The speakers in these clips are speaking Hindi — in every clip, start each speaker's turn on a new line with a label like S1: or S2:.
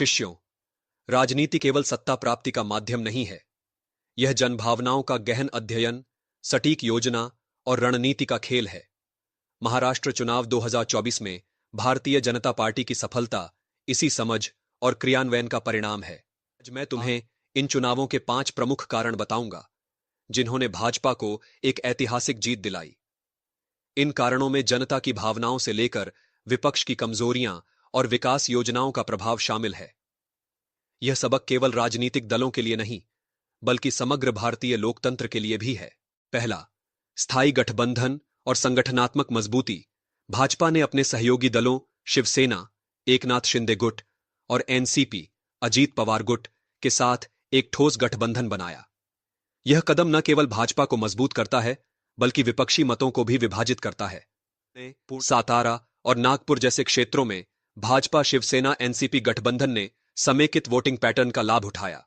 S1: शिष्यों, राजनीति केवल सत्ता प्राप्ति का माध्यम नहीं है। यह जनभावनाओं का गहन अध्ययन, सटीक योजना और रणनीति का खेल है। महाराष्ट्र चुनाव 2024 में भारतीय जनता पार्टी की सफलता इसी समझ और क्रियान्वयन का परिणाम है। आज मैं तुम्हें इन चुनावों के 5 प्रमुख कारण बताऊंगा जिन्होंने भाजपा को एक ऐतिहासिक जीत दिलाई। इन कारणों में जनता की भावनाओं से लेकर विपक्ष की कमजोरियां और विकास योजनाओं का प्रभाव शामिल है। यह सबक केवल राजनीतिक दलों के लिए नहीं, बल्कि समग्र भारतीय लोकतंत्र के लिए भी है। पहला, स्थायी गठबंधन और संगठनात्मक मजबूती। भाजपा ने अपने सहयोगी दलों शिवसेना, एकनाथ शिंदे गुट और एनसीपी, अजीत पवार गुट के साथ एक ठोस गठबंधन बनाया। यह कदम न केवल भाजपा को मजबूत करता है, बल्कि विपक्षी मतों को भी विभाजित करता है। सातारा और नागपुर जैसे क्षेत्रों में भाजपा शिवसेना एनसीपी गठबंधन ने समेकित वोटिंग पैटर्न का लाभ उठाया।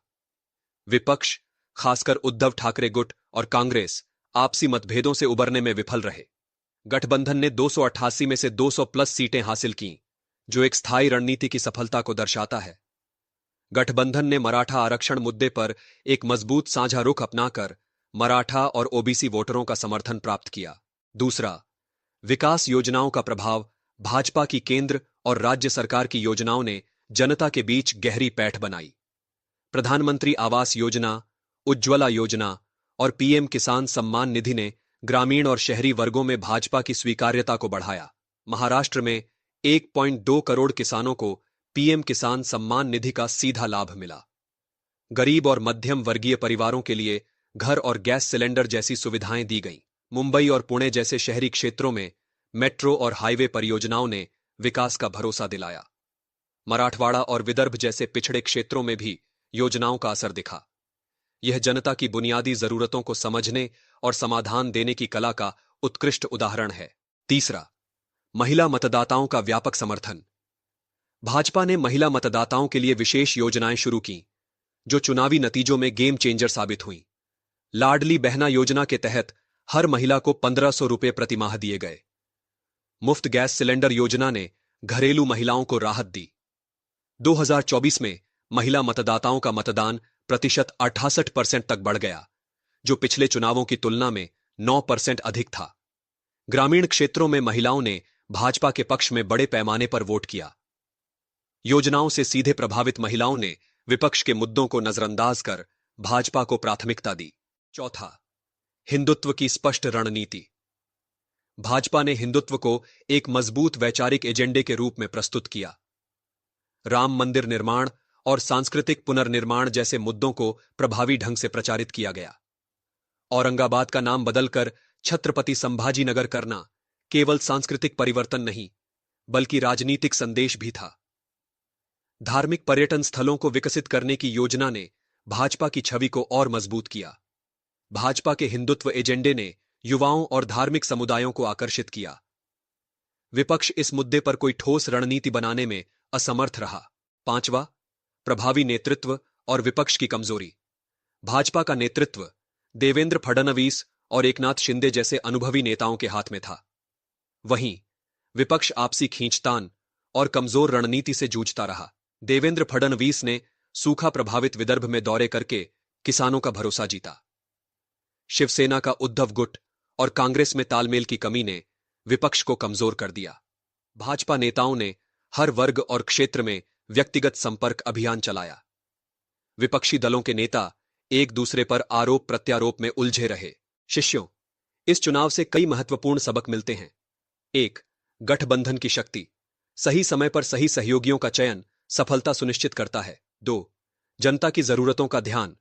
S1: विपक्ष, खासकर उद्धव ठाकरे गुट और कांग्रेस, आपसी मतभेदों से उबरने में विफल रहे। गठबंधन ने 288 में से 200 प्लस सीटें हासिल कीं, जो एक स्थायी रणनीति की सफलता को दर्शाता है। गठबंधन ने मराठा आरक्षण मुद्दे पर एक मजबूत साझा रुख अपनाकर मराठा और ओबीसी वोटरों का समर्थन प्राप्त किया। दूसरा, विकास योजनाओं का प्रभाव। भाजपा की केंद्र और राज्य सरकार की योजनाओं ने जनता के बीच गहरी पैठ बनाई। प्रधानमंत्री आवास योजना, उज्ज्वला योजना और पीएम किसान सम्मान निधि ने ग्रामीण और शहरी वर्गों में भाजपा की स्वीकार्यता को बढ़ाया। महाराष्ट्र में 1.2 करोड़ किसानों को पीएम किसान सम्मान निधि का सीधा लाभ मिला। गरीब और मध्यम वर्गीय परिवारों के लिए घर और गैस सिलेंडर जैसी सुविधाएं दी गईं। मुंबई और पुणे जैसे शहरी क्षेत्रों में मेट्रो और हाईवे परियोजनाओं ने विकास का भरोसा दिलाया। मराठवाड़ा और विदर्भ जैसे पिछड़े क्षेत्रों में भी योजनाओं का असर दिखा। यह जनता की बुनियादी जरूरतों को समझने और समाधान देने की कला का उत्कृष्ट उदाहरण है। तीसरा, महिला मतदाताओं का व्यापक समर्थन। भाजपा ने महिला मतदाताओं के लिए विशेष योजनाएं शुरू कीं, जो चुनावी नतीजों में गेम चेंजर साबित हुईं। लाडली बहना योजना के तहत हर महिला को 1500 रुपये प्रतिमाह दिए गए। मुफ्त गैस सिलेंडर योजना ने घरेलू महिलाओं को राहत दी। 2024 में महिला मतदाताओं का मतदान प्रतिशत 68% तक बढ़ गया, जो पिछले चुनावों की तुलना में 9% अधिक था। ग्रामीण क्षेत्रों में महिलाओं ने भाजपा के पक्ष में बड़े पैमाने पर वोट किया। योजनाओं से सीधे प्रभावित महिलाओं ने विपक्ष के मुद्दों को नजरअंदाज कर भाजपा को प्राथमिकता दी। चौथा, हिंदुत्व की स्पष्ट रणनीति। भाजपा ने हिंदुत्व को एक मजबूत वैचारिक एजेंडे के रूप में प्रस्तुत किया। राम मंदिर निर्माण और सांस्कृतिक पुनर्निर्माण जैसे मुद्दों को प्रभावी ढंग से प्रचारित किया गया। औरंगाबाद का नाम बदलकर छत्रपति संभाजीनगर करना केवल सांस्कृतिक परिवर्तन नहीं, बल्कि राजनीतिक संदेश भी था। धार्मिक पर्यटन स्थलों को विकसित करने की योजना ने भाजपा की छवि को और मजबूत किया। भाजपा के हिंदुत्व एजेंडे ने युवाओं और धार्मिक समुदायों को आकर्षित किया। विपक्ष इस मुद्दे पर कोई ठोस रणनीति बनाने में असमर्थ रहा। पांचवा, प्रभावी नेतृत्व और विपक्ष की कमजोरी। भाजपा का नेतृत्व देवेंद्र फडणवीस और एकनाथ शिंदे जैसे अनुभवी नेताओं के हाथ में था। वहीं विपक्ष आपसी खींचतान और कमजोर रणनीति से जूझता रहा। देवेंद्र फडणवीस ने सूखा प्रभावित विदर्भ में दौरे करके किसानों का भरोसा जीता। शिवसेना का उद्धव गुट और कांग्रेस में तालमेल की कमी ने विपक्ष को कमजोर कर दिया। भाजपा नेताओं ने हर वर्ग और क्षेत्र में व्यक्तिगत संपर्क अभियान चलाया। विपक्षी दलों के नेता एक दूसरे पर आरोप प्रत्यारोप में उलझे रहे। शिष्यों, इस चुनाव से कई महत्वपूर्ण सबक मिलते हैं। 1. गठबंधन की शक्ति। सही समय पर सही सहयोगियों का चयन सफलता सुनिश्चित करता है। 2. जनता की जरूरतों का ध्यान।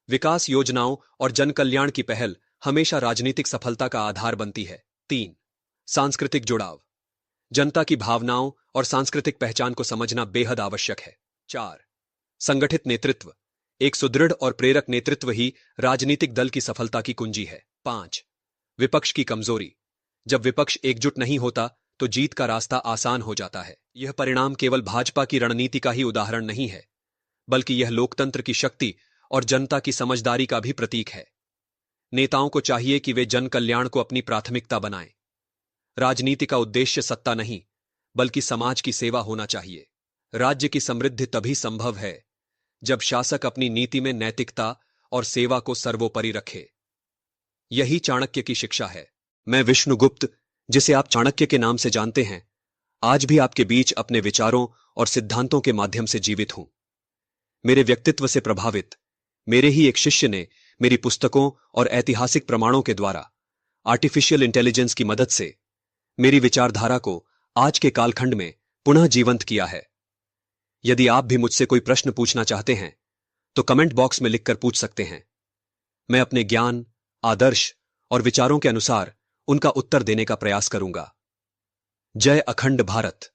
S1: विकास योजनाओं और जन कल्याण की पहल हमेशा राजनीतिक सफलता का आधार बनती है। 3. सांस्कृतिक जुड़ाव। जनता की भावनाओं और सांस्कृतिक पहचान को समझना बेहद आवश्यक है। 4. संगठित नेतृत्व। एक सुदृढ़ और प्रेरक नेतृत्व ही राजनीतिक दल की सफलता की कुंजी है। 5. विपक्ष की कमजोरी। जब विपक्ष एकजुट नहीं होता तो जीत का रास्ता आसान हो जाता है। यह परिणाम केवल भाजपा की रणनीति का ही उदाहरण नहीं है, बल्कि यह लोकतंत्र की शक्ति और जनता की समझदारी का भी प्रतीक है। नेताओं को चाहिए कि वे जन कल्याण को अपनी प्राथमिकता बनाएं। राजनीति का उद्देश्य सत्ता नहीं, बल्कि समाज की सेवा होना चाहिए। राज्य की समृद्धि तभी संभव है जब शासक अपनी नीति में नैतिकता और सेवा को सर्वोपरि रखे। यही चाणक्य की शिक्षा है। मैं विष्णुगुप्त, जिसे आप चाणक्य के नाम से जानते हैं, आज भी आपके बीच अपने विचारों और सिद्धांतों के माध्यम से जीवित हूं। मेरे व्यक्तित्व से प्रभावित मेरे ही एक शिष्य ने मेरी पुस्तकों और ऐतिहासिक प्रमाणों के द्वारा आर्टिफिशियल इंटेलिजेंस की मदद से मेरी विचारधारा को आज के कालखंड में पुनः जीवंत किया है। यदि आप भी मुझसे कोई प्रश्न पूछना चाहते हैं तो कमेंट बॉक्स में लिखकर पूछ सकते हैं। मैं अपने ज्ञान, आदर्श और विचारों के अनुसार उनका उत्तर देने का प्रयास करूंगा। जय अखंड भारत।